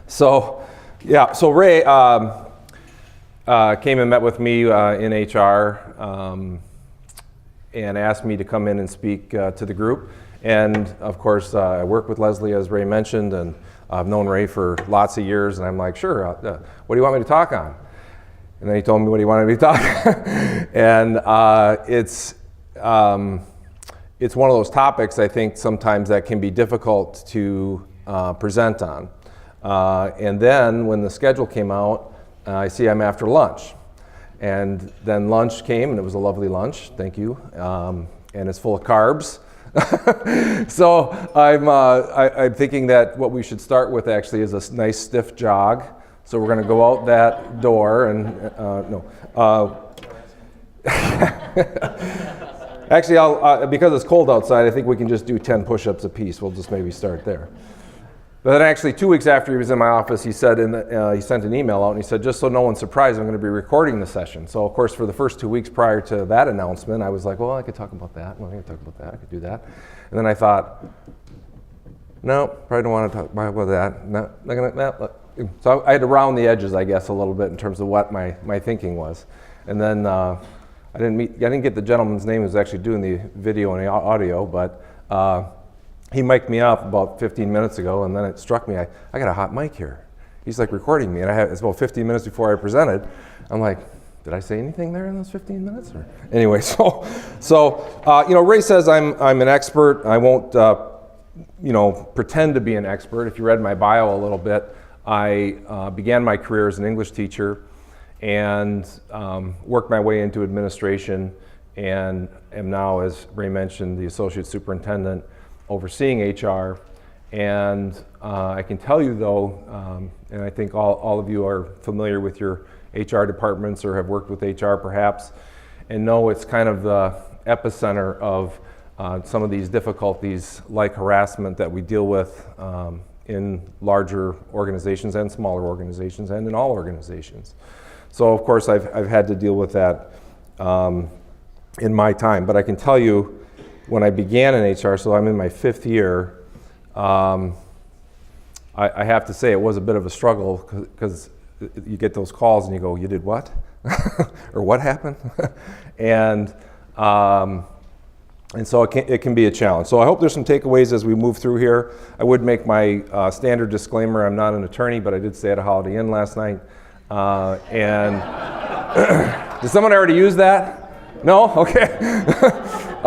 So, yeah, so Ray came and met with me in HR and asked me to come in and speak to the group. And of course, I work with Leslie, as Ray mentioned, and I've known Ray for lots of years, and I'm like, sure, what do you want me to talk on? And then he told me what he wanted me to talk and it's one of those topics, I think, sometimes that can be difficult to present on. And then when the schedule came out, I see I'm after lunch. And then lunch came, and it was a lovely lunch, thank you. And it's full of carbs. So I'm thinking that what we should start with actually is a nice stiff jog. So we're going to go out that door and, actually, because it's cold outside, I think we can just do 10 push-ups apiece. We'll just maybe start there. But then actually 2 weeks after he was in my office, he said, he sent an email out and he said, just so no one's surprised, I'm going to be recording the session. So of course, for the first 2 weeks prior to that announcement, I was like, well, I could talk about that. Well, I could talk about that. I could do that. And then I thought, no, probably don't want to talk about that. No, not gonna. So I had to round the edges, I guess, a little bit in terms of what my thinking was. And then I didn't get the gentleman's name who was actually doing the video and the audio, but he mic'd me up about 15 minutes ago, and then it struck me, I got a hot mic here. He's like recording me, and it's about 15 minutes before I presented. I'm like, did I say anything there in those 15 minutes? Or? Anyway, so Ray says I'm an expert. I won't pretend to be an expert. If you read my bio a little bit, I began my career as an English teacher and worked my way into administration, and am now, as Ray mentioned, the associate superintendent overseeing HR. And I can tell you though, and I think all of you are familiar with your HR departments or have worked with HR perhaps, and know it's kind of the epicenter of some of these difficulties like harassment that we deal with in larger organizations and smaller organizations and in all organizations. So of course I've had to deal with that in my time, but I can tell you when I began in HR, so I'm in my 5th year, I have to say it was a bit of a struggle because you get those calls and you go, you did what? Or what happened? and so it can be a challenge. So I hope there's some takeaways as we move through here. I would make my standard disclaimer, I'm not an attorney, but I did stay at a Holiday Inn last night. And did someone already use that? No? Okay.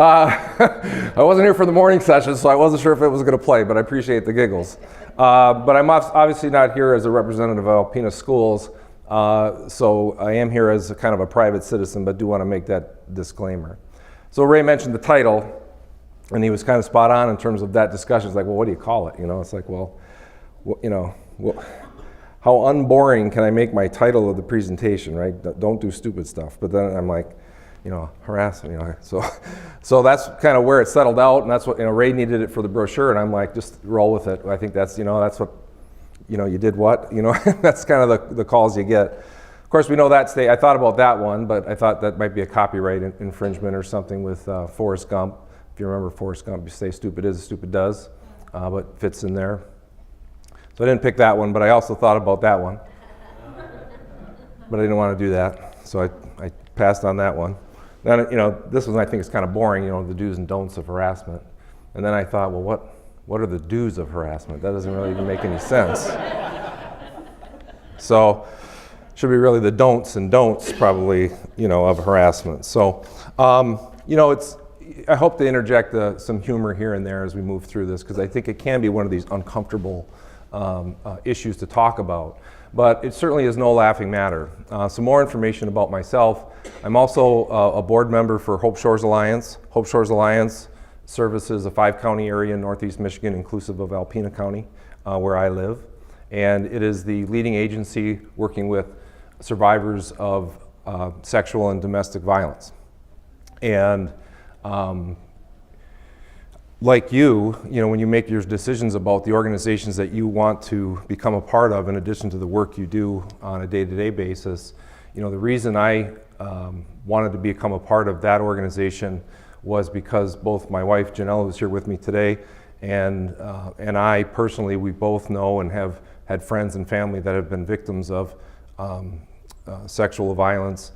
I wasn't here for the morning session, so I wasn't sure if it was going to play, but I appreciate the giggles. But I'm obviously not here as a representative of Alpena Schools, so I am here as a kind of a private citizen, but do want to make that disclaimer. So Ray mentioned the title, and he was kind of spot on in terms of that discussion. It's like, well, what do you call it? It's like, well, how unboring can I make my title of the presentation, right? Don't do stupid stuff. But then I'm like, harassment, So that's kind of where it settled out, and that's what, Ray needed it for the brochure, and I'm like, just roll with it. I think that's, that's what, you did what? That's kind of the calls you get. Of course, we know that I thought about that one, but I thought that might be a copyright infringement or something with Forrest Gump. If you remember Forrest Gump, you say stupid is, stupid does, but fits in there. So I didn't pick that one, but I also thought about that one. But I didn't want to do that, so I passed on that one. Then, this one I think is kind of boring, the do's and don'ts of harassment. And then I thought, well, what are the do's of harassment? That doesn't really even make any sense. So, should be really the don'ts and don'ts probably, of harassment. So, I hope to interject some humor here and there as we move through this, because I think it can be one of these uncomfortable issues to talk about. But it certainly is no laughing matter. Some more information about myself. I'm also a board member for Hope Shores Alliance. Hope Shores Alliance services a 5-county area in Northeast Michigan, inclusive of Alpena County, where I live. And it is the leading agency working with survivors of sexual and domestic violence. And like you, when you make your decisions about the organizations that you want to become a part of, in addition to the work you do on a day-to-day basis, the reason I wanted to become a part of that organization was because both my wife, Janelle, who's here with me today, and I personally, we both know and have had friends and family that have been victims of sexual violence,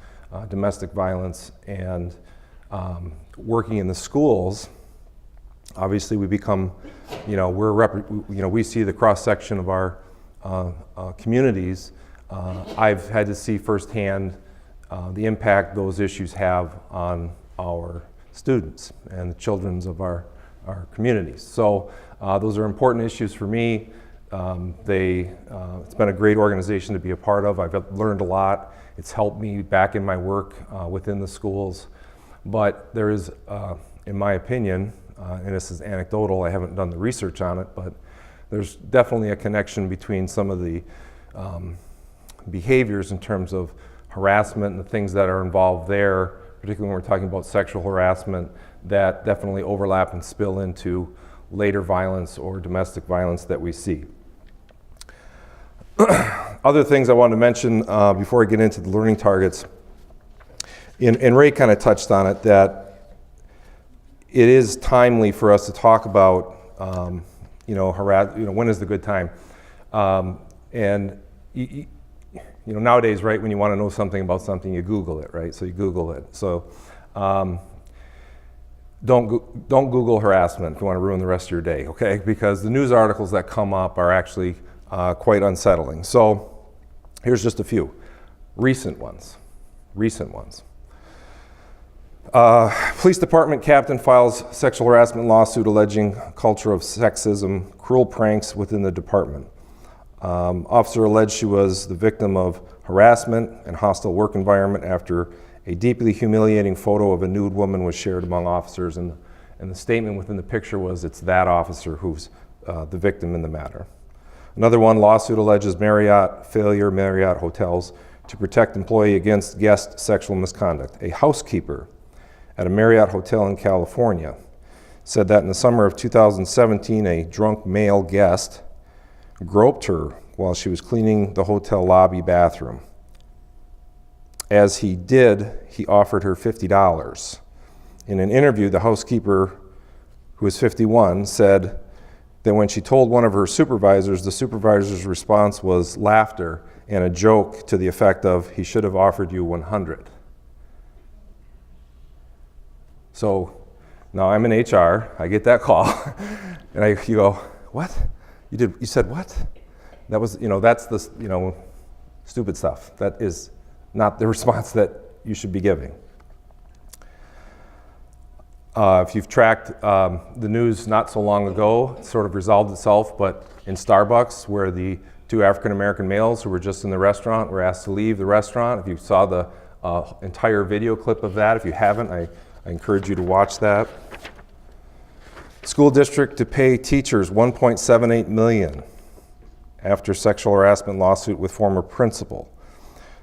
domestic violence, and working in the schools. Obviously, we become, we see the cross section of our communities. I've had to see firsthand the impact those issues have on our students and the children of our communities. So those are important issues for me. It's been a great organization to be a part of. I've learned a lot. It's helped me back in my work within the schools. But there is, in my opinion, and this is anecdotal, I haven't done the research on it, but there's definitely a connection between some of the behaviors in terms of harassment and the things that are involved there, particularly when we're talking about sexual harassment, that definitely overlap and spill into later violence or domestic violence that we see. Other things I wanted to mention before I get into the learning targets, and Ray kind of touched on it, that it is timely for us to talk about, when is the good time? Nowadays, right, when you want to know something about something, you Google it, right? So you Google it. So don't Google harassment if you want to ruin the rest of your day, okay? Because the news articles that come up are actually quite unsettling. So here's just a few recent ones. Police department captain files sexual harassment lawsuit alleging culture of sexism, cruel pranks within the department. Officer alleged she was the victim of harassment and hostile work environment after a deeply humiliating photo of a nude woman was shared among officers, and the statement within the picture was it's that officer who's the victim in the matter. Another one, lawsuit alleges Marriott hotels to protect employee against guest sexual misconduct. A housekeeper at a Marriott hotel in California said that in the summer of 2017, a drunk male guest groped her while she was cleaning the hotel lobby bathroom. As he did, he offered her $50. In an interview, the housekeeper, who is 51, said that when she told one of her supervisors, the supervisor's response was laughter and a joke to the effect of, he should have offered you 100. So now I'm in HR, I get that call, and you go, what? You said what? That was, that's the, stupid stuff. That is not the response that you should be giving. If you've tracked the news not so long ago, it sort of resolved itself, but in Starbucks, where the two African-American males who were just in the restaurant were asked to leave the restaurant. If you saw the entire video clip of that, if you haven't, I encourage you to watch that. School district to pay teachers $1.78 million after sexual harassment lawsuit with former principal.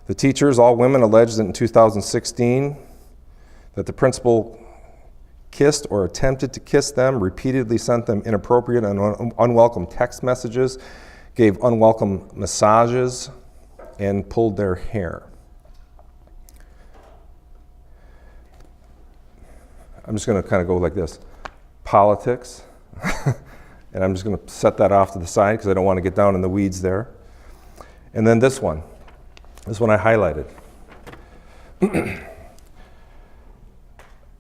The teachers, all women, alleged that in 2016 that the principal kissed or attempted to kiss them, repeatedly sent them inappropriate and unwelcome text messages, gave unwelcome massages, and pulled their hair. I'm just going to kind of go like this. Politics, and I'm just going to set that off to the side because I don't want to get down in the weeds there. And then this one I highlighted.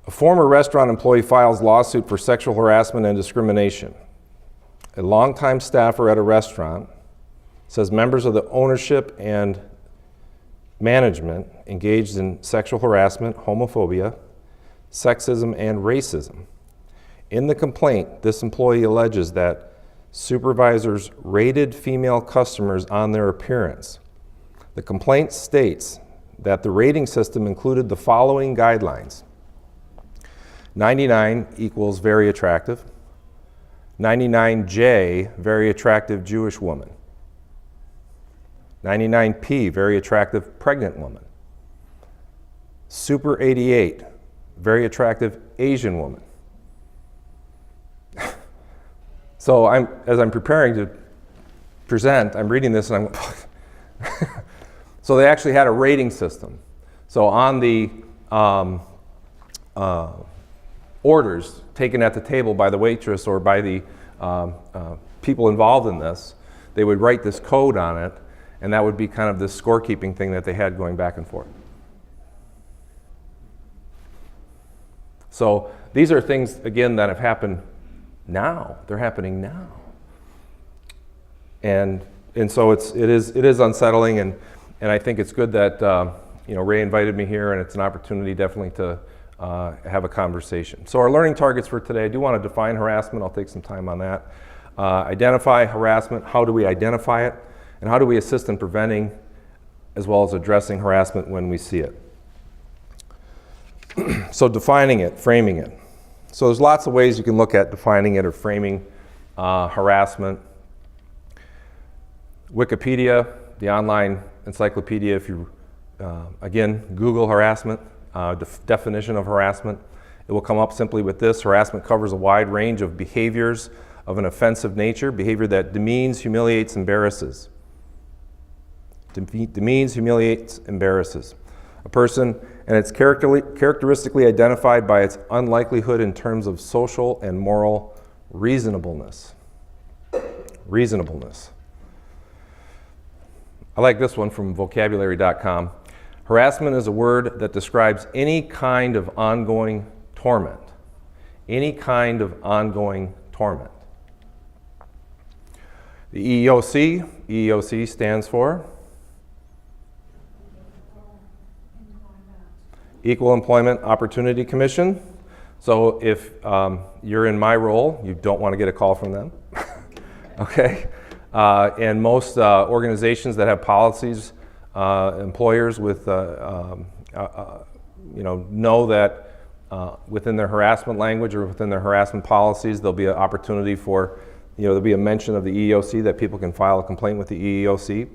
A former restaurant employee files lawsuit for sexual harassment and discrimination. A longtime staffer at a restaurant says members of the ownership and management engaged in sexual harassment, homophobia, sexism, and racism. In the complaint, this employee alleges that supervisors rated female customers on their appearance. The complaint states that the rating system included the following guidelines. 99 equals very attractive. 99J, very attractive Jewish woman. 99P, very attractive pregnant woman. Super 88, very attractive Asian woman. So as I'm preparing to present, I'm reading this and I'm so they actually had a rating system. So on the orders taken at the table by the waitress or by the people involved in this, they would write this code on it, and that would be kind of this scorekeeping thing that they had going back and forth. So these are things, again, that have happened now. They're happening now. And so it is unsettling, and I think it's good that Ray invited me here, and it's an opportunity definitely to have a conversation. So our learning targets for today, I do want to define harassment. I'll take some time on that. Identify harassment. How do we identify it? And how do we assist in preventing as well as addressing harassment when we see it? So defining it, framing it. So there's lots of ways you can look at defining it or framing harassment. Wikipedia, the online encyclopedia, if you, again, Google harassment, definition of harassment, it will come up simply with this: harassment covers a wide range of behaviors of an offensive nature, behavior that demeans, humiliates, embarrasses. Demeans, humiliates, embarrasses a person, and it's characteristically identified by its unlikelihood in terms of social and moral reasonableness. Reasonableness. I like this one from vocabulary.com. Harassment is a word that describes any kind of ongoing torment. Any kind of ongoing torment. The EEOC stands for Equal Employment Opportunity Commission. So if you're in my role, you don't want to get a call from them. Okay? And most organizations that have policies, employers with, know that within their harassment language or within their harassment policies, there'll be an opportunity for, there'll be a mention of the EEOC that people can file a complaint with the EEOC.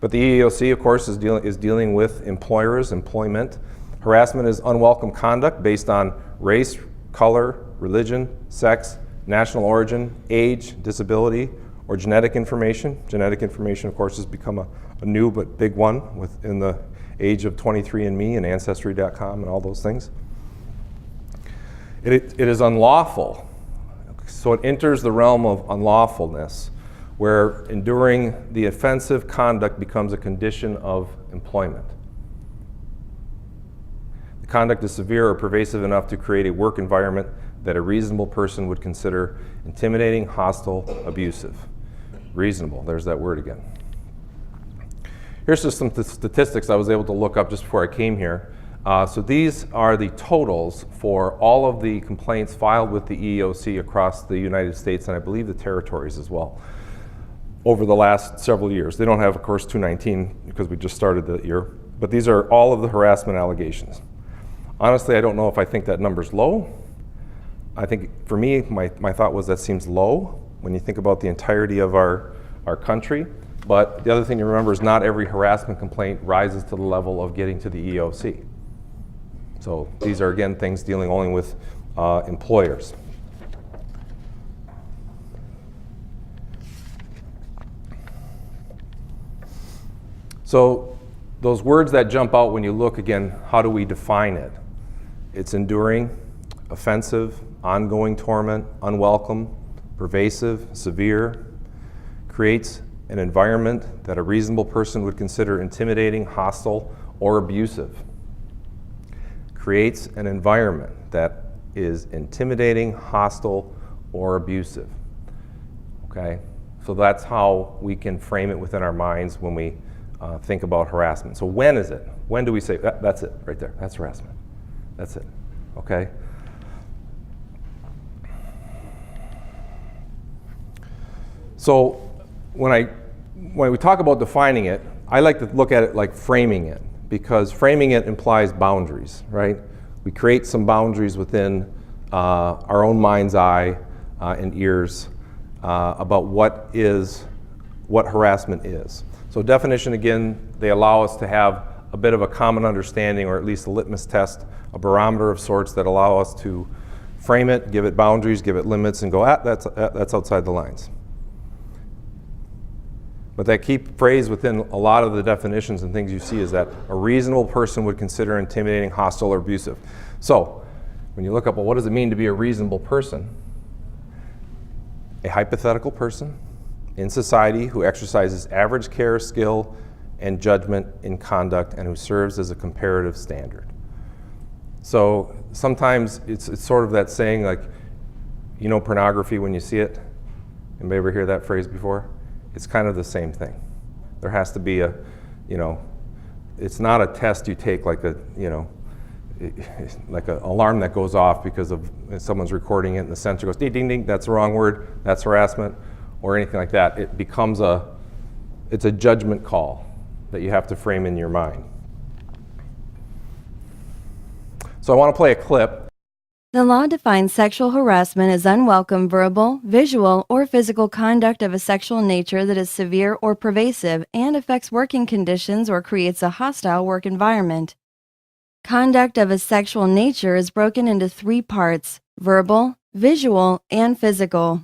But the EEOC, of course, is dealing with employers, employment. Harassment is unwelcome conduct based on race, color, religion, sex, national origin, age, disability, or genetic information. Genetic information, of course, has become a new but big one within the age of 23andMe and Ancestry.com and all those things. It is unlawful. So it enters the realm of unlawfulness, where enduring the offensive conduct becomes a condition of employment. The conduct is severe or pervasive enough to create a work environment that a reasonable person would consider intimidating, hostile, abusive. Reasonable, there's that word again. Here's just some statistics I was able to look up just before I came here. So these are the totals for all of the complaints filed with the EEOC across the United States, and I believe the territories as well, over the last several years. They don't have, of course, 2019 because we just started the year, but these are all of the harassment allegations. Honestly, I don't know if I think that number's low. I think, for me, my thought was that seems low when you think about the entirety of our country. But the other thing to remember is not every harassment complaint rises to the level of getting to the EEOC. So these are, again, things dealing only with employers. So those words that jump out when you look, again, how do we define it? It's enduring, offensive, ongoing torment, unwelcome, pervasive, severe, creates an environment that a reasonable person would consider intimidating, hostile, or abusive. Creates an environment that is intimidating, hostile, or abusive. Okay? So that's how we can frame it within our minds when we think about harassment. So when is it? When do we say, that's it, right there, that's harassment. That's it, okay? So when we talk about defining it, I like to look at it like framing it, because framing it implies boundaries, right? We create some boundaries within our own mind's eye and ears about what harassment is. So definition, again, they allow us to have a bit of a common understanding, or at least a litmus test, a barometer of sorts that allow us to frame it, give it boundaries, give it limits, and go, that's outside the lines. But that key phrase within a lot of the definitions and things you see is that a reasonable person would consider intimidating, hostile, or abusive. So when you look up, well, what does it mean to be a reasonable person? A hypothetical person, in society who exercises average care, skill, and judgment in conduct, and who serves as a comparative standard. So sometimes it's sort of that saying, like, you know pornography when you see it? Anybody ever hear that phrase before? It's kind of the same thing. There has to be a, it's not a test you take like a, like an alarm that goes off because of someone's recording it and the sensor goes ding, ding, ding, that's the wrong word, that's harassment, or anything like that. It becomes it's a judgment call that you have to frame in your mind. So I want to play a clip. The law defines sexual harassment as unwelcome verbal, visual, or physical conduct of a sexual nature that is severe or pervasive and affects working conditions or creates a hostile work environment. Conduct of a sexual nature is broken into 3 parts: verbal, visual, and physical.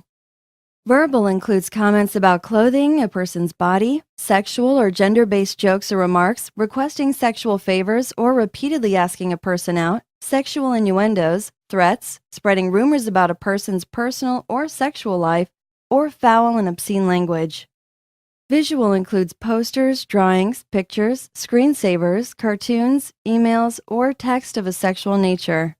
Verbal includes comments about clothing, a person's body, sexual or gender-based jokes or remarks, requesting sexual favors or repeatedly asking a person out, sexual innuendos, threats, spreading rumors about a person's personal or sexual life, or foul and obscene language. Visual includes posters, drawings, pictures, screensavers, cartoons, emails, or text of a sexual nature.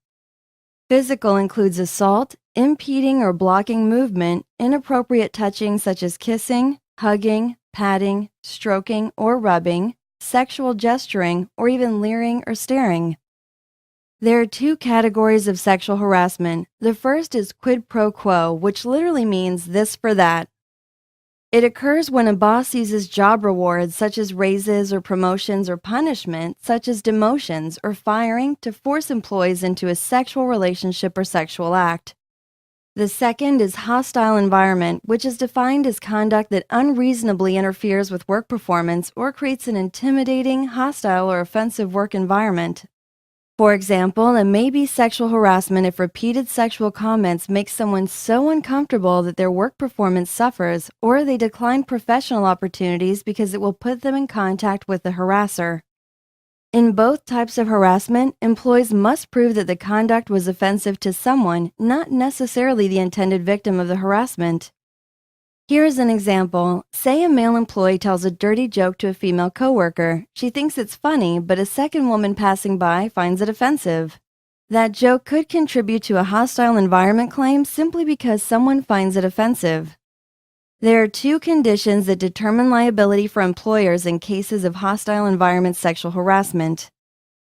Physical includes assault, impeding or blocking movement, inappropriate touching such as kissing, hugging, patting, stroking, or rubbing, sexual gesturing, or even leering or staring. There are 2 categories of sexual harassment. The first is quid pro quo, which literally means this for that. It occurs when a boss uses job rewards such as raises or promotions or punishment such as demotions or firing to force employees into a sexual relationship or sexual act. The second is hostile environment, which is defined as conduct that unreasonably interferes with work performance or creates an intimidating, hostile, or offensive work environment. For example, it may be sexual harassment if repeated sexual comments make someone so uncomfortable that their work performance suffers, or they decline professional opportunities because it will put them in contact with the harasser. In both types of harassment, employees must prove that the conduct was offensive to someone, not necessarily the intended victim of the harassment. Here is an example. Say a male employee tells a dirty joke to a female coworker. She thinks it's funny, but a second woman passing by finds it offensive. That joke could contribute to a hostile environment claim simply because someone finds it offensive. There are 2 conditions that determine liability for employers in cases of hostile environment sexual harassment.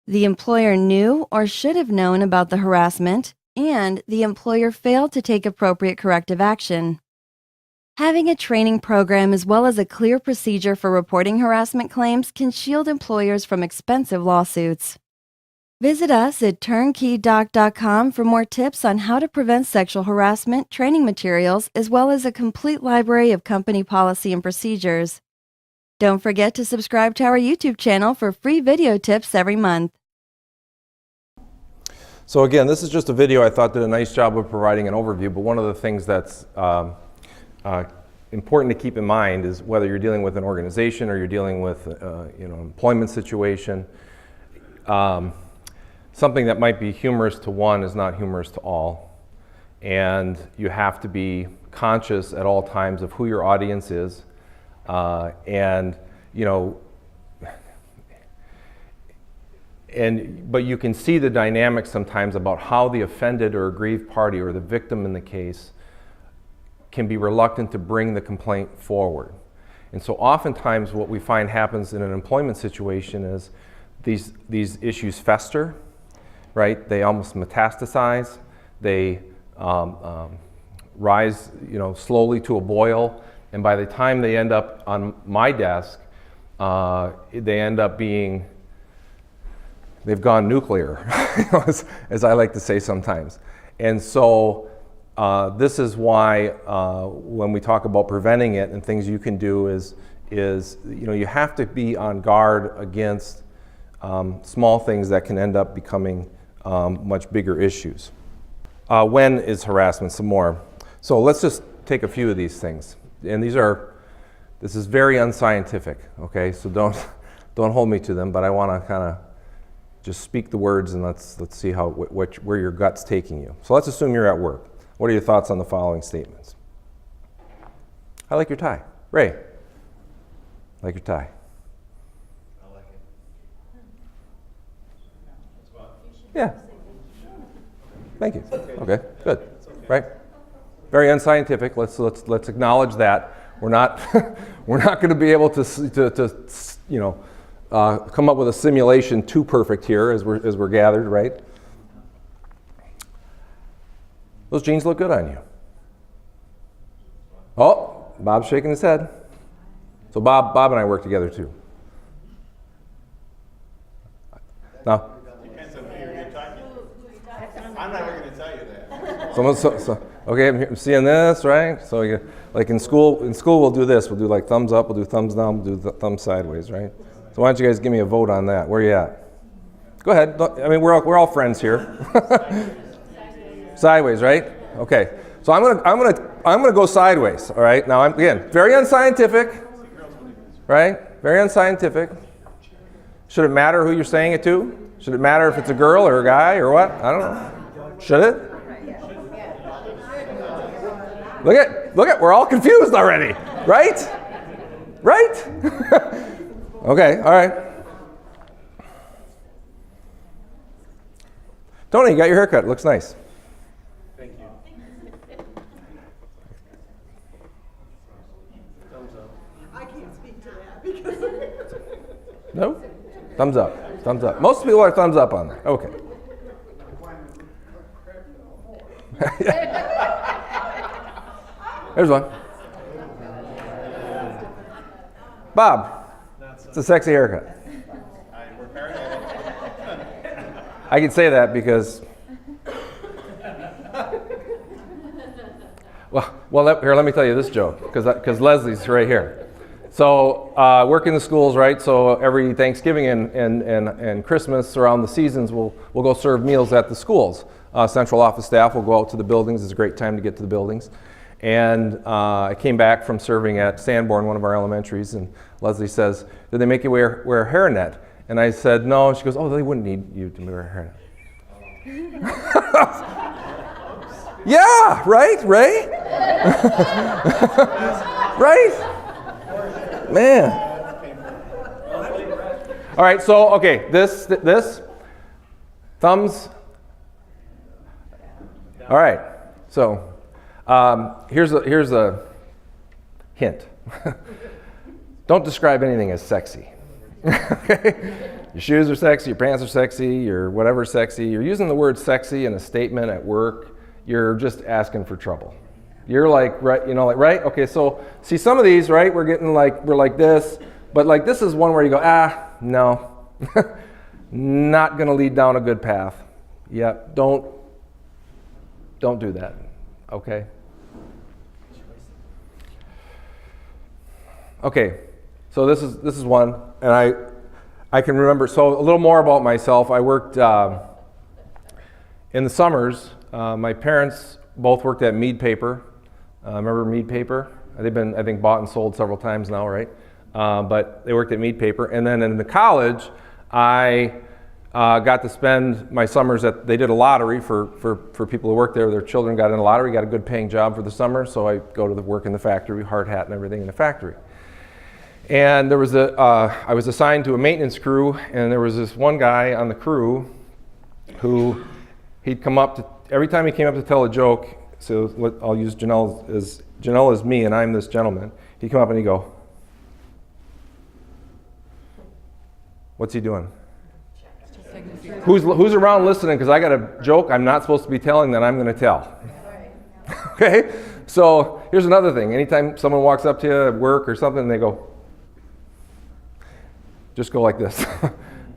The employer knew or should have known about the harassment, and the employer failed to take appropriate corrective action. Having a training program as well as a clear procedure for reporting harassment claims can shield employers from expensive lawsuits. Visit us at turnkeydoc.com for more tips on how to prevent sexual harassment, training materials, as well as a complete library of company policy and procedures. Don't forget to subscribe to our YouTube channel for free video tips every month. So again, this is just a video I thought did a nice job of providing an overview, but one of the things that's important to keep in mind is whether you're dealing with an organization or you're dealing with an employment situation, something that might be humorous to one is not humorous to all. And you have to be conscious at all times of who your audience is. But you can see the dynamics sometimes about how the offended or aggrieved party or the victim in the case can be reluctant to bring the complaint forward. And so oftentimes what we find happens in an employment situation is these issues fester, right? They almost metastasize. They rise, slowly to a boil. And by the time they end up on my desk, they end up being, they've gone nuclear, as I like to say sometimes. And so this is why when we talk about preventing it and things you can do is you have to be on guard against small things that can end up becoming much bigger issues. When is harassment? Some more. So let's just take a few of these things. And this is very unscientific, okay? So don't hold me to them, but I want to kind of just speak the words and let's see where your gut's taking you. So let's assume you're at work. What are your thoughts on the following statements? I like your tie. Ray, I like your tie. I like it. Yeah. Thank you. Okay, good. Right? Very unscientific. Let's acknowledge that. We're not we're not going to be able to come up with a simulation too perfect here as we're gathered, right? Those jeans look good on you. Oh, Bob's shaking his head. So Bob and I work together too. Now, Depends on who you're talking. I'm not going to tell you that. okay, I'm seeing this, right? So like in school we'll do this. We'll do like thumbs up, we'll do thumbs down, we'll do thumbs sideways, right? So why don't you guys give me a vote on that? Where are you at? Go ahead. I mean, we're all friends here. Sideways, right? Okay. So I'm gonna go sideways. All right. Now again, very unscientific, right? Very unscientific. Should it matter who you're saying it to? Should it matter if it's a girl or a guy or what? I don't know. Should it? Look at, we're all confused already, right? Right? Okay, all right. Tony, you got your haircut. It looks nice. Thank you. Thumbs up. I can't speak to that because No? Thumbs up. Thumbs up. Most people are thumbs up on that. Okay. There's one. Bob, it's a sexy haircut. I work hard at it. I can say that because, here, let me tell you this joke, because Leslie's right here. So, work in the schools, right? So every Thanksgiving and Christmas around the seasons, we'll go serve meals at the schools. Central office staff will go out to the buildings. It's a great time to get to the buildings. And I came back from serving at Sanborn, one of our elementaries, and Leslie says, "Did they make you wear a hairnet?" And I said, "No." And she goes, "Oh, they wouldn't need you to wear a hairnet." Yeah, right, Ray? Right? Man. All right, so, okay, this, thumbs. All right, so here's a hint. Don't describe anything as sexy. Okay? Your shoes are sexy, your pants are sexy, your whatever's sexy. You're using the word sexy in a statement at work, you're just asking for trouble. You're like, right, right? Okay, so see some of these, right? We're like this, but like this is one where you go, no, not gonna lead down a good path. Yeah, don't do that, okay? Okay, so this is one, and I can remember, so a little more about myself. I worked in the summers. My parents both worked at Mead Paper. Remember Mead Paper? They've been, I think, bought and sold several times now, right? But they worked at Mead Paper. And then in the college, I got to spend my summers they did a lottery for people who worked there. Their children got in a lottery, got a good paying job for the summer, so I go to work in the factory, hard hat and everything in the factory. And there was I was assigned to a maintenance crew, and there was this one guy on the crew who he'd come up to, every time he came up to tell a joke, so I'll use Janelle as me and I'm this gentleman, he'd come up and he'd go, "What's he doing? Who's around listening, because I got a joke I'm not supposed to be telling that I'm going to tell." Okay? So here's another thing. Anytime someone walks up to you at work or something and they go, just go like this.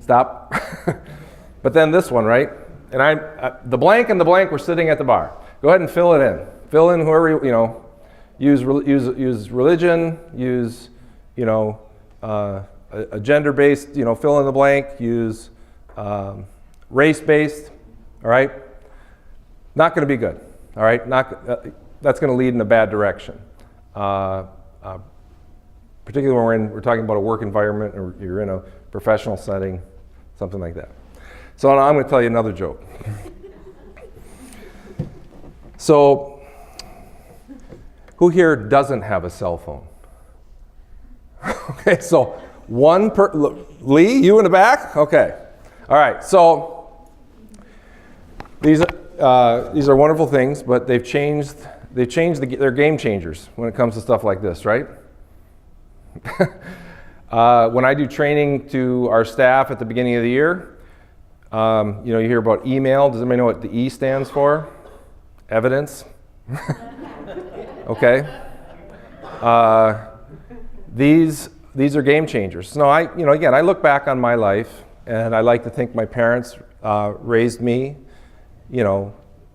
Stop. But then this one, right? And the blank and the blank were sitting at the bar. Go ahead and fill it in. Fill in whoever use religion, use a gender-based, fill in the blank, use race-based. All right, not going to be good. All right, that's going to lead in a bad direction. Particularly when we're talking about a work environment or you're in a professional setting, something like that. So now I'm going to tell you another joke. So Who here doesn't have a cell phone? Okay, so Lee, you in the back? Okay. All right, so these are wonderful things, but they're game changers when it comes to stuff like this, right? When I do training to our staff at the beginning of the year, you hear about email. Does anybody know what the E stands for? Evidence. Okay. These are game changers. No, again, I look back on my life, and I like to think my parents raised me, to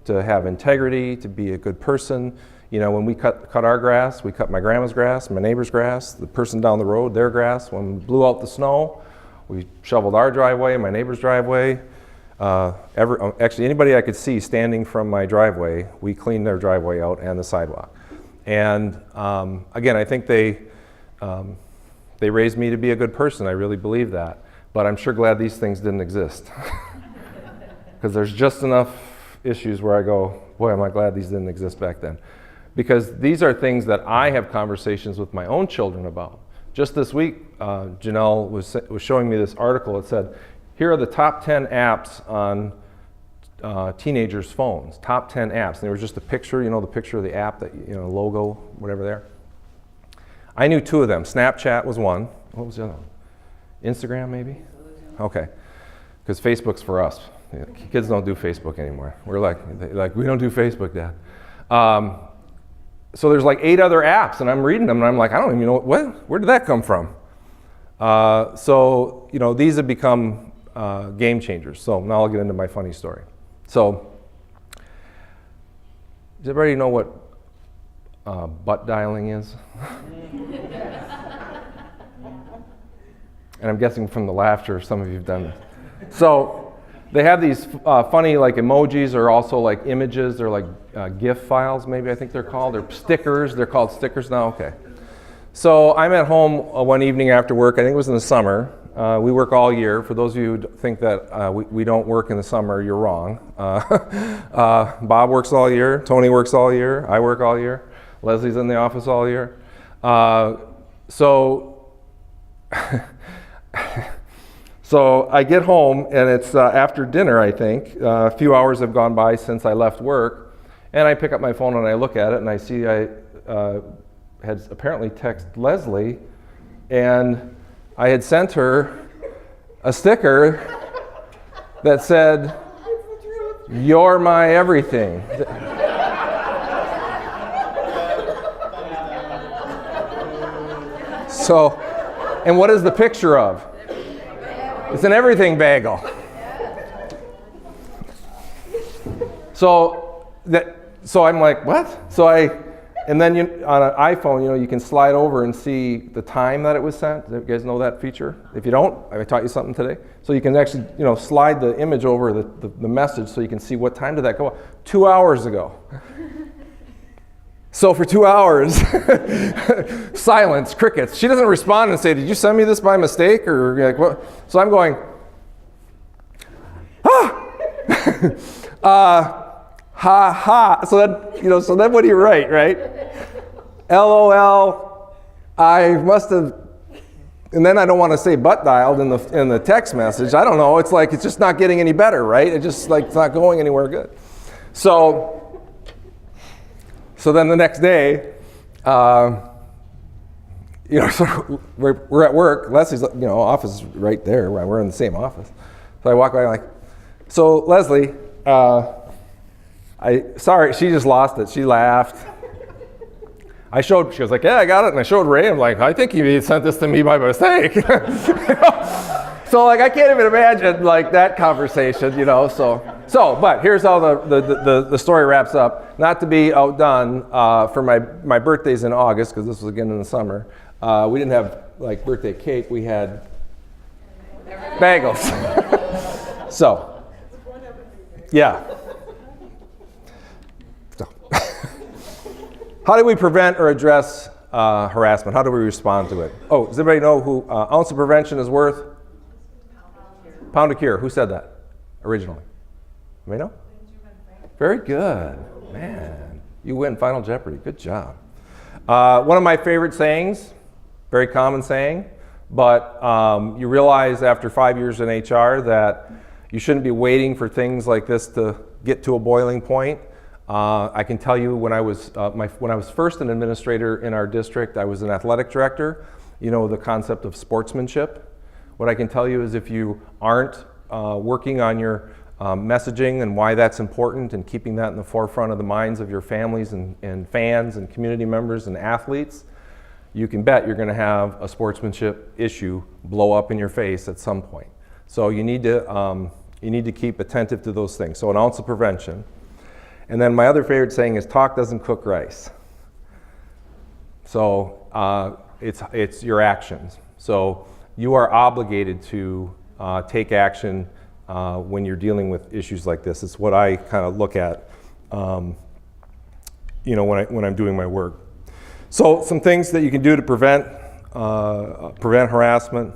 have integrity, to be a good person. When we cut our grass, we cut my grandma's grass, my neighbor's grass, the person down the road, their grass. When we blew out the snow, we shoveled our driveway, my neighbor's driveway. Actually, anybody I could see standing from my driveway, we cleaned their driveway out and the sidewalk. And again, I think they raised me to be a good person. I really believe that. But I'm sure glad these things didn't exist. Because there's just enough issues where I go, boy, am I glad these didn't exist back then. Because these are things that I have conversations with my own children about. Just this week, Janelle was showing me this article. It said, here are the top 10 apps on teenagers' phones. Top 10 apps. And there was just a picture, the picture of the app, that logo, whatever there. I knew 2 of them. Snapchat was one. What was the other one? Instagram, maybe? Okay. Because Facebook's for us. Kids don't do Facebook anymore. We're like, we don't do Facebook, Dad. So there's like 8 other apps, and I'm reading them, and I'm like, I don't even know, where did that come from? So, these have become game changers. So now I'll get into my funny story. So, does everybody know what butt dialing is? And I'm guessing from the laughter, some of you have done this. So, they have these funny like emojis, or also like images. They're like GIF files, maybe I think they're called. They're stickers. They're called stickers now. Okay. So I'm at home one evening after work. I think it was in the summer. We work all year. For those of you who think that we don't work in the summer, you're wrong. Bob works all year. Tony works all year. I work all year. Leslie's in the office all year. So I get home, and it's after dinner, I think. A few hours have gone by since I left work, and I pick up my phone and I look at it, and I see I had apparently texted Leslie, and I had sent her a sticker that said, "You're my everything." So, and what is the picture of? It's an everything bagel. So I'm like, what? And then on an iPhone, you can slide over and see the time that it was sent. Do you guys know that feature? If you don't, I taught you something today. So you can actually, slide the image over the message so you can see what time did that go. 2 hours ago. So for 2 hours, silence, crickets. She doesn't respond and say, "Did you send me this by mistake?" Or like, what? So I'm going, ha ha. So then what do you write, right? LOL. I must have. And then I don't want to say butt dialed in the text message. I don't know. It's like it's just not getting any better, right? It's just like it's not going anywhere good. So then the next day, so we're at work. Leslie's, office is right there. We're in the same office. So I walk by like, so Leslie, sorry, she just lost it. She laughed. She was like, yeah, I got it. And I showed Ray. I'm like, I think you sent this to me by mistake. So like, I can't even imagine like that conversation, So, but here's how the story wraps up. Not to be outdone, for my birthday's in August, because this was again in the summer. We didn't have like birthday cake. We had bagels. So, yeah. So, how do we prevent or address harassment? How do we respond to it? Oh, does anybody know who ounce of prevention is worth? Pound of cure. Who said that originally? Anybody know? Very good. Man, you win Final Jeopardy. Good job. One of my favorite sayings, very common saying, but you realize after 5 years in HR that you shouldn't be waiting for things like this to get to a boiling point. I can tell you when I was first an administrator in our district, I was an athletic director. You know the concept of sportsmanship. What I can tell you is if you aren't working on your messaging and why that's important and keeping that in the forefront of the minds of your families and fans and community members and athletes, you can bet you're going to have a sportsmanship issue blow up in your face at some point. So you need to keep attentive to those things. So an ounce of prevention. And then my other favorite saying is talk doesn't cook rice. So it's your actions. So you are obligated to take action when you're dealing with issues like this. It's what I kind of look at, when I'm doing my work. So some things that you can do to prevent harassment.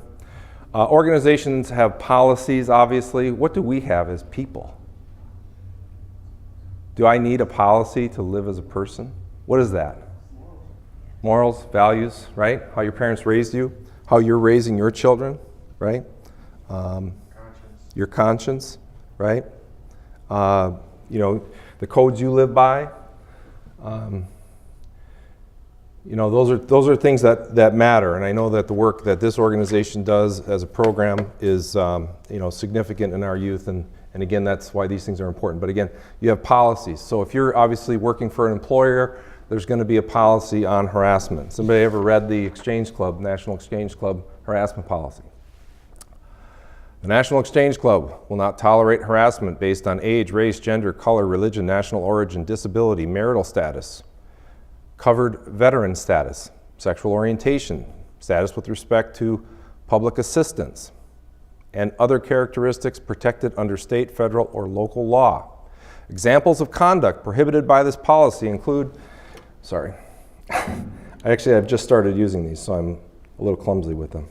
Organizations have policies, obviously. What do we have as people? Do I need a policy to live as a person? What is that? Morals, values, right? How your parents raised you, how you're raising your children, right? Your conscience, right? The codes you live by. Those are things that matter, and I know that the work that this organization does as a program is significant in our youth, and again, that's why these things are important. But again, you have policies. So if you're obviously working for an employer, there's going to be a policy on harassment. Somebody ever read the Exchange Club, National Exchange Club harassment policy? The National Exchange Club will not tolerate harassment based on age, race, gender, color, religion, national origin, disability, marital status, covered veteran status, sexual orientation, status with respect to public assistance, and other characteristics protected under state, federal, or local law. Examples of conduct prohibited by this policy include, I've just started using these, so I'm a little clumsy with them.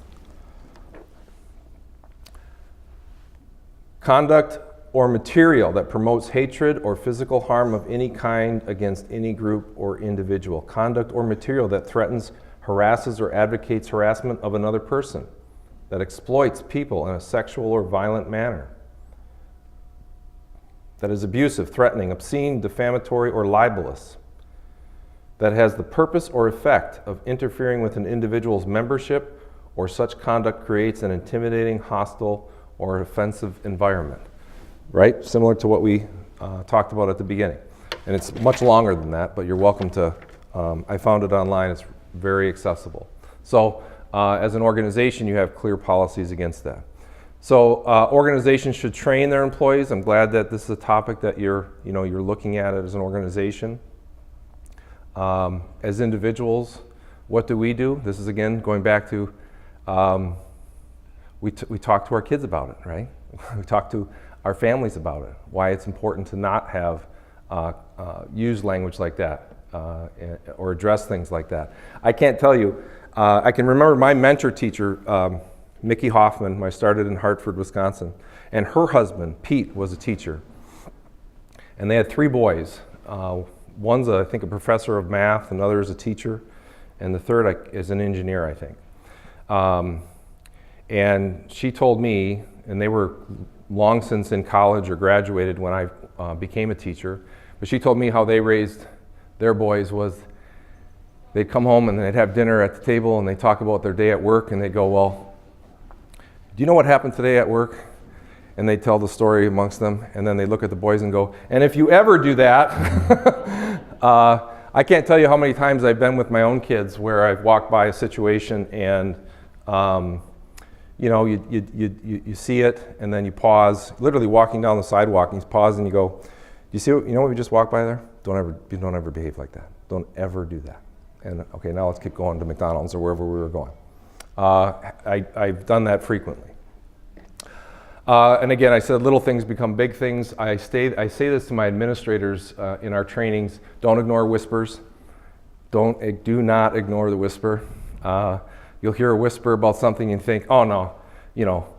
Conduct or material that promotes hatred or physical harm of any kind against any group or individual. Conduct or material that threatens, harasses, or advocates harassment of another person, that exploits people in a sexual or violent manner, that is abusive, threatening, obscene, defamatory, or libelous, that has the purpose or effect of interfering with an individual's membership, or such conduct creates an intimidating, hostile, or offensive environment. Right? Similar to what we talked about at the beginning. And it's much longer than that, but you're welcome to, I found it online, it's very accessible. So as an organization, you have clear policies against that. So organizations should train their employees. I'm glad that this is a topic that you're looking at it as an organization. As individuals, what do? This is again going back to, we talk to our kids about it, right? We talk to our families about it, why it's important to not have use language like that or address things like that. I can't tell you, I can remember my mentor teacher, Mickey Hoffman, I started in Hartford, Wisconsin, and her husband, Pete, was a teacher. And they had 3 boys. One's, I think, a professor of math, another is a teacher, and the third is an engineer, I think. And she told me, and they were long since in college or graduated when I became a teacher, but she told me how they raised their boys was they'd come home and they'd have dinner at the table and they'd talk about their day at work and they'd go, well, do you know what happened today at work? And they'd tell the story amongst them, and then they'd look at the boys and go, and if you ever do that, I can't tell you how many times I've been with my own kids where I've walked by a situation and you see it, and then you pause. Literally walking down the sidewalk, and you pause and you go, "You see? You know what we just walked by there? Don't ever behave like that. Don't ever do that." And okay, now let's keep going to McDonald's or wherever we were going. I've done that frequently. And again, I said little things become big things. I say this to my administrators in our trainings: don't ignore whispers. Do not ignore the whisper. You'll hear a whisper about something and think, oh no,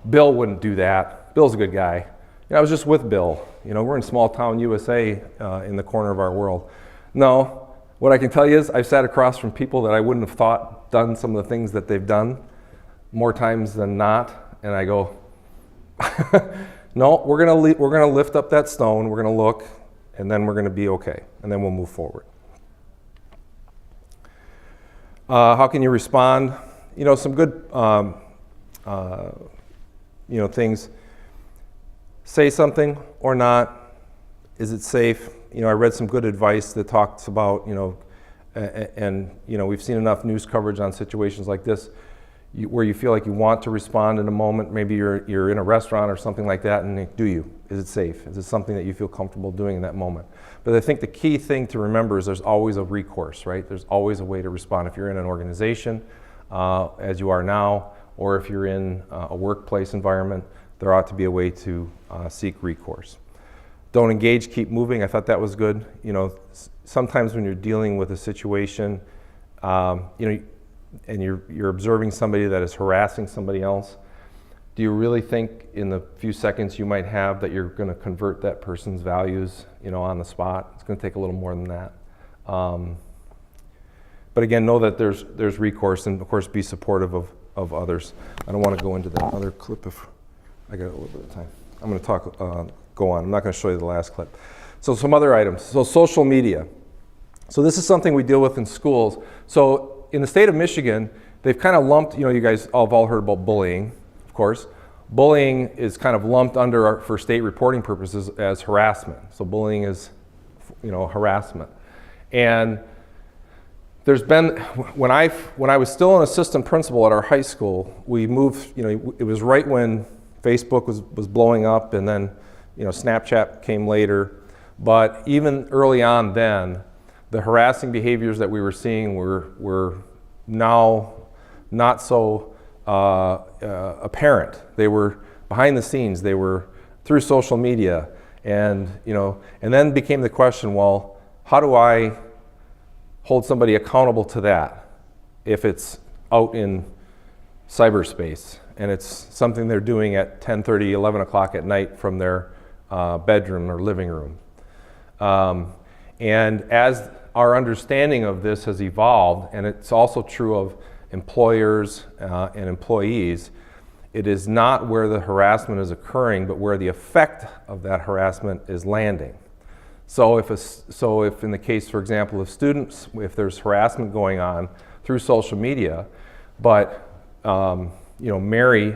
Bill wouldn't do that. Bill's a good guy. I was just with Bill. We're in small town USA in the corner of our world. No, What I can tell you is I've sat across from people that I wouldn't have thought done some of the things that they've done more times than not, and I go, no, we're gonna lift up that stone, we're gonna look, and then we're gonna be okay, and then we'll move forward. How can you respond? You know, some good things. Say something or not. Is it safe? You know, I read some good advice that talks about, we've seen enough news coverage on situations like this where you feel like you want to respond in a moment. Maybe you're in a restaurant or something like that, and do you? Is it safe? Is it something that you feel comfortable doing in that moment? But I think the key thing to remember is there's always a recourse, right? There's always a way to respond. If you're in an organization, as you are now, or if you're in a workplace environment, there ought to be a way to seek recourse. Don't engage, keep moving. I thought that was good. You know, sometimes when you're dealing with a situation, and you're observing somebody that is harassing somebody else, do you really think in the few seconds you might have that you're going to convert that person's values, on the spot? It's going to take a little more than that. But again, know that there's recourse, and of course be supportive of others. I don't want to go into that other clip if I got a little bit of time. I'm going to go on. I'm not going to show you the last clip. So some other items. So social media. So this is something we deal with in schools. So in the state of Michigan, they've kind of lumped, you guys have all heard about bullying, of course. Bullying is kind of lumped under, for state reporting purposes, as harassment. So bullying is, harassment. And there's been, when I was still an assistant principal at our high school, we moved, it was right when Facebook was blowing up, and then, Snapchat came later. But even early on then, the harassing behaviors that we were seeing were now not so apparent. They were behind the scenes. They were through social media, and then became the question: well, how do I hold somebody accountable to that if it's out in cyberspace and it's something they're doing at 10:30, 11 o'clock at night from their bedroom or living room? And as our understanding of this has evolved, and it's also true of employers and employees, it is not where the harassment is occurring, but where the effect of that harassment is landing. So if in the case, for example, of students, if there's harassment going on through social media, but Mary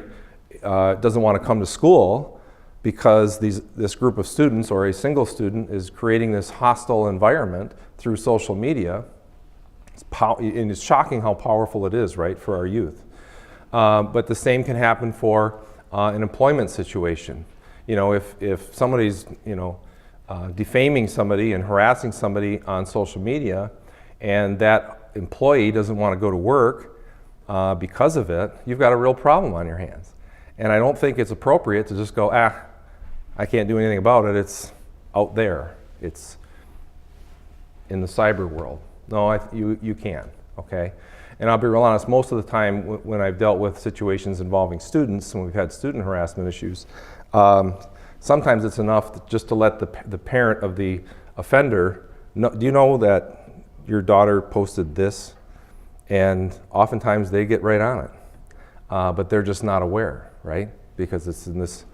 doesn't want to come to school because this group of students or a single student is creating this hostile environment through social media, and it's shocking how powerful it is, right, for our youth. But the same can happen for an employment situation. If somebody's defaming somebody and harassing somebody on social media, and that employee doesn't want to go to work because of it, you've got a real problem on your hands. And I don't think it's appropriate to just go, I can't do anything about it. It's out there. It's in the cyber world. No, you can, okay? And I'll be real honest, most of the time when I've dealt with situations involving students, when we've had student harassment issues, sometimes it's enough just to let the parent of the offender know, do you know that your daughter posted this? And oftentimes they get right on it, but they're just not aware, right? Because it's in this,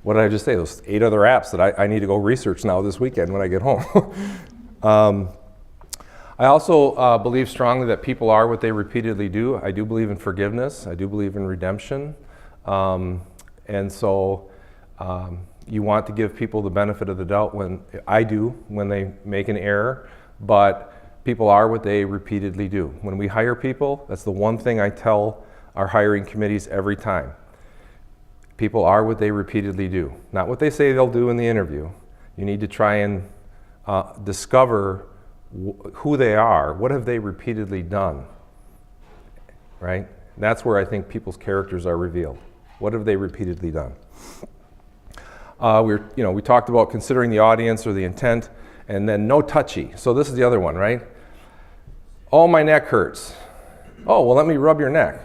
what did I just say? Those 8 other apps that I need to go research now this weekend when I get home. I also believe strongly that people are what they repeatedly do. I do believe in forgiveness. I do believe in redemption. And so you want to give people the benefit of the doubt when they make an error, but people are what they repeatedly do. When we hire people, that's the one thing I tell our hiring committees every time. People are what they repeatedly do, not what they say they'll do in the interview. You need to try and discover who they are. What have they repeatedly done, right? That's where I think people's characters are revealed. What have they repeatedly done? We talked about considering the audience or the intent, and then no touchy. So this is the other one, right? Oh, my neck hurts. Oh, well, let me rub your neck.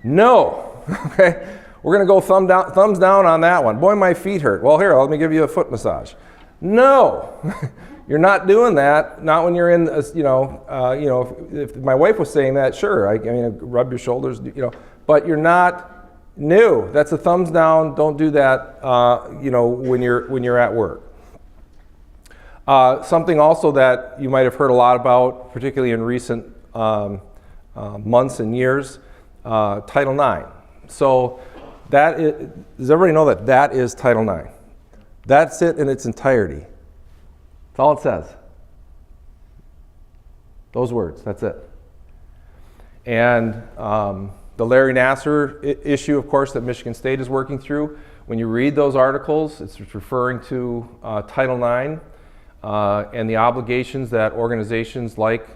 No, okay? We're gonna go thumbs down on that one. Boy, my feet hurt. Well, here, let me give you a foot massage. No, You're not doing that. Not when you're in, if my wife was saying that, sure. I mean, rub your shoulders, But you're not new. That's a thumbs down. Don't do that. When you're at work. Something also that you might have heard a lot about, particularly in recent months and years, Title IX. So does everybody know that is Title IX? That's it in its entirety. That's all it says. Those words, that's it. And the Larry Nassar issue, of course, that Michigan State is working through, when you read those articles, it's referring to Title IX and the obligations that organizations like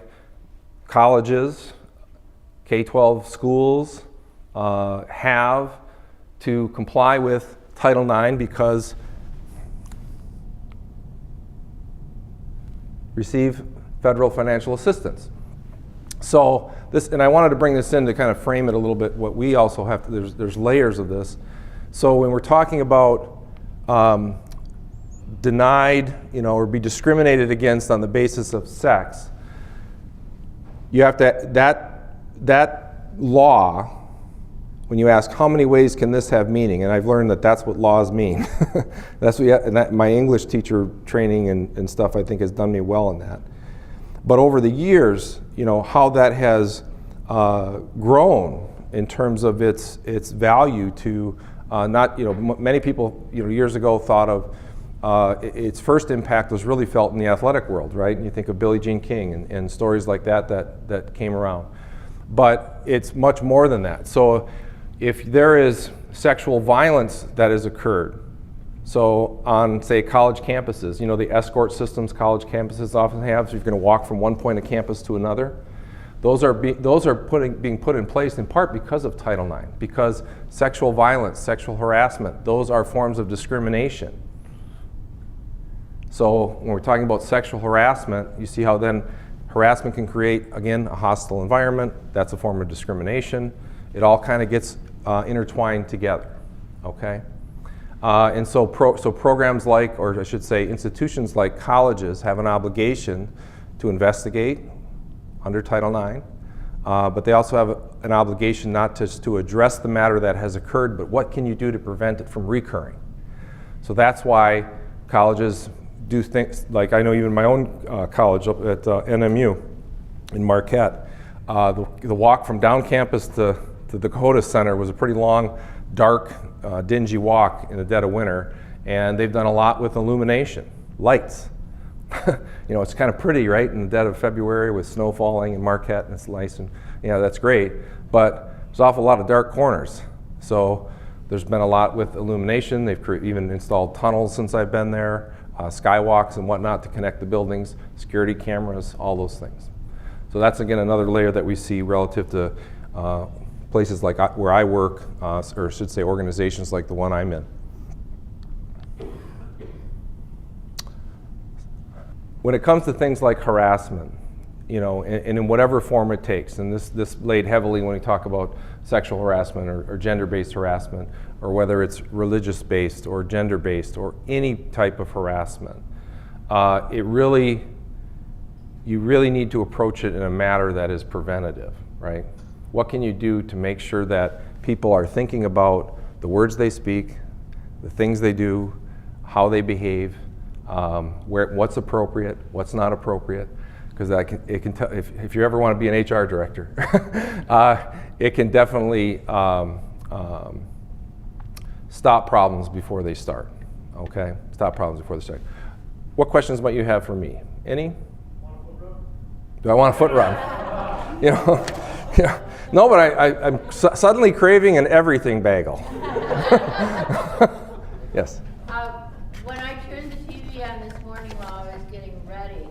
colleges, K-12 schools have to comply with Title IX because receive federal financial assistance. So this, and I wanted to bring this in to kind of frame it a little bit, what we also have to, there's layers of this. So when we're talking about denied, or be discriminated against on the basis of sex, you have to, that law, when you ask how many ways can this have meaning, and I've learned that that's what laws mean. That's what, and that, my English teacher training and stuff, I think, has done me well in that. But over the years, how that has grown in terms of its value to not, many people, years ago thought of its first impact was really felt in the athletic world, right? And you think of Billie Jean King and stories like that came around. But it's much more than that. So if there is sexual violence that has occurred, so on, say, college campuses, the escort systems college campuses often have, so you're going to walk from one point of campus to another. Those are being put in place in part because of Title IX, because sexual violence, sexual harassment, those are forms of discrimination. So when we're talking about sexual harassment, you see how then harassment can create, again, a hostile environment. That's a form of discrimination. It all kind of gets intertwined together, okay? And so programs like, or I should say institutions like colleges have an obligation to investigate under Title IX, but they also have an obligation not just to address the matter that has occurred, but what can you do to prevent it from recurring? So that's why colleges do things like, I know even my own college up at NMU in Marquette, the walk from down campus to the Dakota Center was a pretty long, dark, dingy walk in the dead of winter, and they've done a lot with illumination, lights. It's kind of pretty, right, in the dead of February with snow falling in Marquette, and it's nice, and that's great, but there's an awful lot of dark corners. So there's been a lot with illumination. They've even installed tunnels since I've been there, skywalks and whatnot to connect the buildings, security cameras, all those things. So that's, again, another layer that we see relative to places like where I work, or I should say organizations like the one I'm in. When it comes to things like harassment, and in whatever form it takes, and this laid heavily when we talk about sexual harassment or gender-based harassment, or whether it's religious-based or gender-based or any type of harassment, you really need to approach it in a manner that is preventative, right? What can you do to make sure that people are thinking about the words they speak, the things they do, how they behave, what's appropriate, what's not appropriate? Because it can tell, if you ever want to be an HR director, it can definitely stop problems before they start. Okay, stop problems before they start. What questions might you have for me? Any? Do I want a foot run? No, but I'm suddenly craving an everything bagel. Yes. When I turned the TV on this morning while I was getting ready,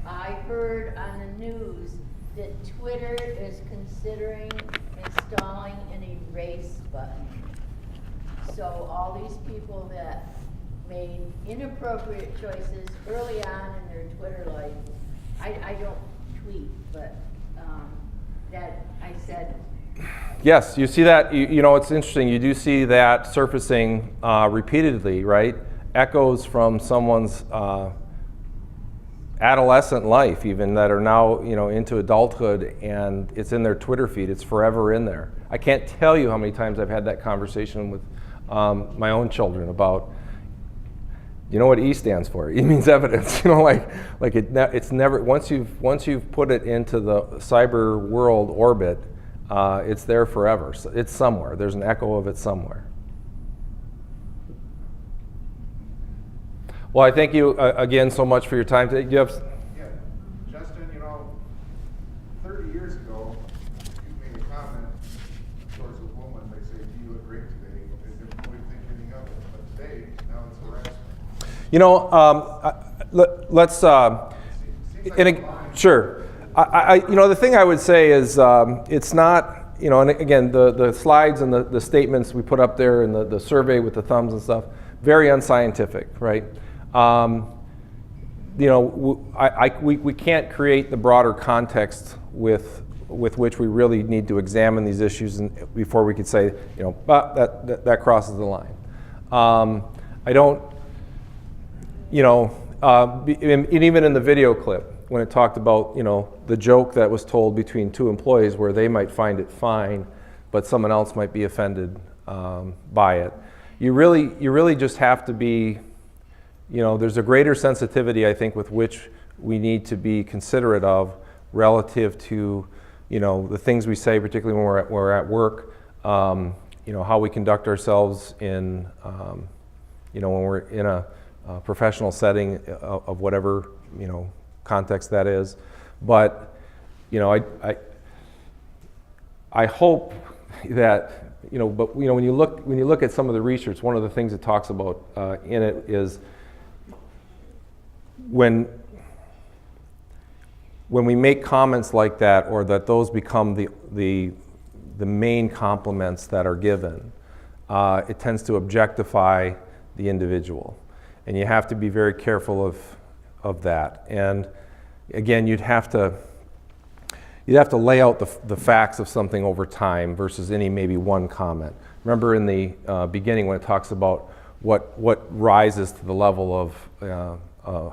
I heard on the news that Twitter is considering installing an erase button. So all these people that made inappropriate choices early on in their Twitter life, I don't tweet, but that I said. Yes, you see that, it's interesting, you do see that surfacing repeatedly, right? Echoes from someone's adolescent life even that are now, into adulthood, and it's in their Twitter feed. It's forever in there. I can't tell you how many times I've had that conversation with my own children about, you know what E stands for? E means evidence. It's never, once you've put it into the cyber world orbit, it's there forever. So it's somewhere. There's an echo of it somewhere. Well, I thank you again so much for your time today. Do you have? Yeah, Justin, 30 years ago, you made a comment towards a woman. They say, "Do you look great today?" They didn't really think anything of it. But today, now it's harassment. Let's. Seems like Sure. The thing I would say is it's not. And again, the slides and the statements we put up there and the survey with the thumbs and stuff, very unscientific, right? We can't create the broader context with which we really need to examine these issues before we could say, that crosses the line. I don't, and even in the video clip, when it talked about, the joke that was told between two employees where they might find it fine, but someone else might be offended by it. You really just have to be, there's a greater sensitivity, I think, with which we need to be considerate of relative to, the things we say, particularly when we're at work, how we conduct ourselves in, when we're in a professional setting of whatever, context that is. But, I hope that, when you look at some of the research, one of the things it talks about in it is when we make comments like that, or that those become the main compliments that are given, it tends to objectify the individual, and you have to be very careful of that. And again, you'd have to lay out the facts of something over time versus any maybe one comment. Remember in the beginning when it talks about what rises to the level of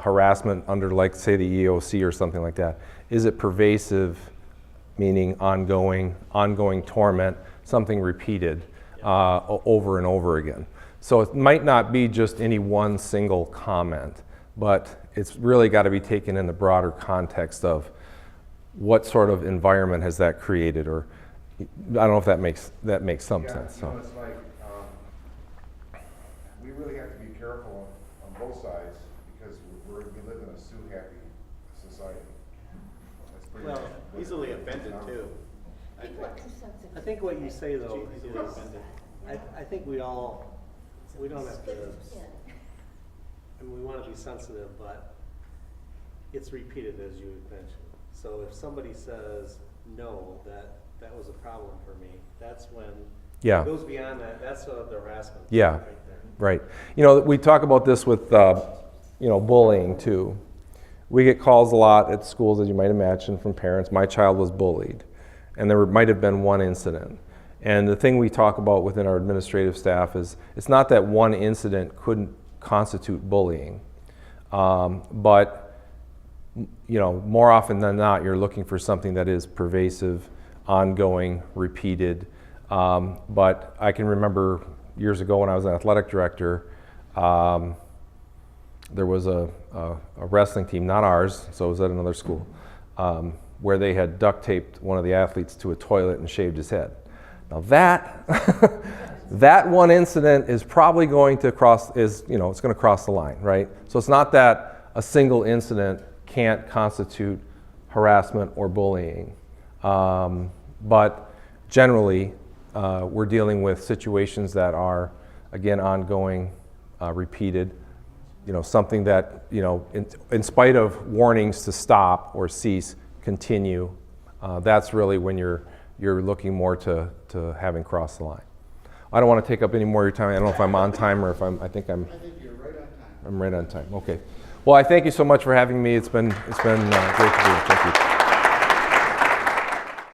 harassment under, like, say, the EEOC or something like that. Is it pervasive, meaning ongoing torment, something repeated over and over again? So it might not be just any one single comment, but it's really got to be taken in the broader context of what sort of environment has that created, or I don't know if that makes some sense. So. It's like we really have to be careful on both sides because we live in a sue-happy society. That's pretty Well, much easily offended too. I think what you say though, is, I think we don't have to, and we want to be sensitive, but it's repeated, as you had mentioned. So if somebody says, no, that was a problem for me, that's when it goes beyond that. That's the harassment. Yeah, right there. right. We talk about this with, bullying too. We get calls a lot at schools, as you might imagine, from parents. My child was bullied, and there might have been one incident. And the thing we talk about within our administrative staff is it's not that one incident couldn't constitute bullying, but more often than not, you're looking for something that is pervasive, ongoing, repeated. But I can remember years ago when I was an athletic director, there was a wrestling team, not ours, so it was at another school, where they had duct taped one of the athletes to a toilet and shaved his head. Now that one incident is probably going to it's going to cross the line, right? So it's not that a single incident can't constitute harassment or bullying. But generally, we're dealing with situations that are, again, ongoing, repeated, something that, in spite of warnings to stop or cease, continue. That's really when you're looking more to having crossed the line. I don't want to take up any more of your time. I don't know if I'm on time or if I think you're right on time. I'm right on time. Okay. Well, I thank you so much for having me. It's been great to be here. Thank you.